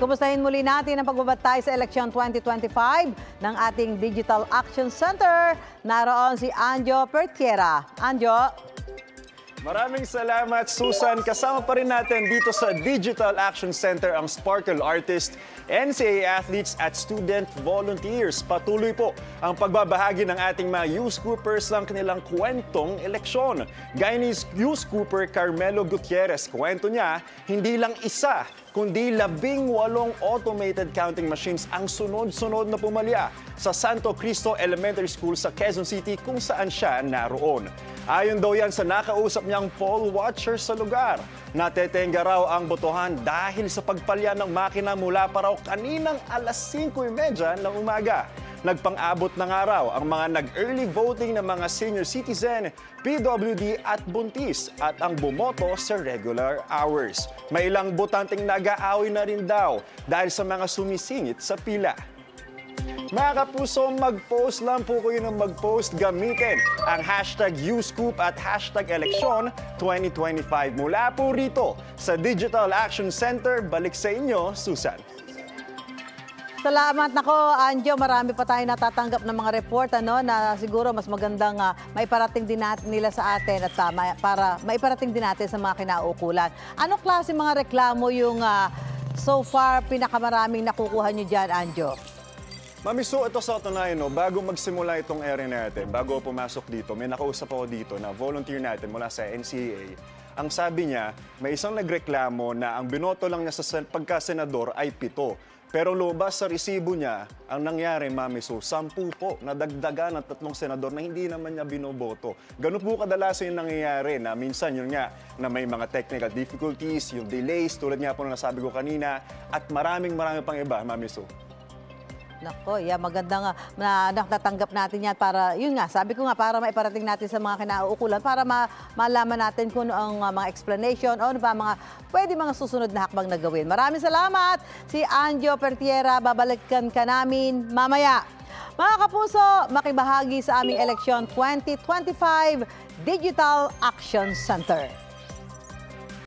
kumustahin muli natin ang pagbabantay sa eleksyon 2025 ng ating Digital Action Center. Naroon si Anjo Pertiera. Anjo. Maraming salamat, Susan. Kasama pa rin natin dito sa Digital Action Center ang Sparkle Artist, NCAA athletes at student volunteers. Patuloy po ang pagbabahagi ng ating mga youth groupers ng kanilang kwentong eleksyon. Gaya ni youth grouper Carmelo Gutierrez, kwento niya, hindi lang isa, kundi 18 automated counting machines ang sunod-sunod na pumalya sa Santo Cristo Elementary School sa Quezon City kung saan siya naroon. Ayon daw yan sa nakausap niyang poll watcher sa lugar. Natetenga raw ang botohan dahil sa pagpalya ng makina mula pa raw kaninang alas 5:30 ng umaga. Nagpang-abot na nga raw ang mga nag-early voting na mga senior citizen, PWD at buntis at ang bumoto sa regular hours. May ilang botanteng nag-aaway na rin daw dahil sa mga sumisingit sa pila. Mga kapuso, mag-post lang po kayo ng mag-post. Gamitin ang hashtag YouScoop at hashtag eleksyon 2025. Mula po rito sa Digital Action Center, balik sa inyo, Susan. Salamat. Nako, Anjo, marami pa tayo natatanggap ng mga report na siguro mas magandang maiparating din natin nila sa atin at para maiparating din natin sa mga kinaukulan. Ano klase mga reklamo yung so far pinakamaraming nakukuha nyo dyan, Anjo? Mami Su, ito sa katunayan, bago magsimula itong area natin, bago pumasok dito, may nakausap ako dito na volunteer natin mula sa NCAA. Ang sabi niya, may isang nagreklamo na ang binoto lang niya sa pagka-senador ay 7. Pero lumabas sa resibo niya, ang nangyari, Mami Su, 10 po, nadagdagan ng 3 senador na hindi naman niya binoboto. Ganun po kadalasan yung nangyayari na minsan yun nga, na may mga technical difficulties, yung delays, tulad nga po na nasabi ko kanina, at maraming pang iba, Mami Su. Nako, maganda nga na natatanggap natin yan para, yun nga, sabi ko nga, para maiparating natin sa mga kinauukulan, para malaman natin kung ang mga explanation o ano pa mga pwede mga susunod na hakbang na gawin. Maraming salamat, si Anjo Pertiera, babalikan ka namin mamaya. Mga kapuso, makibahagi sa aming eleksyon 2025 Digital Action Center.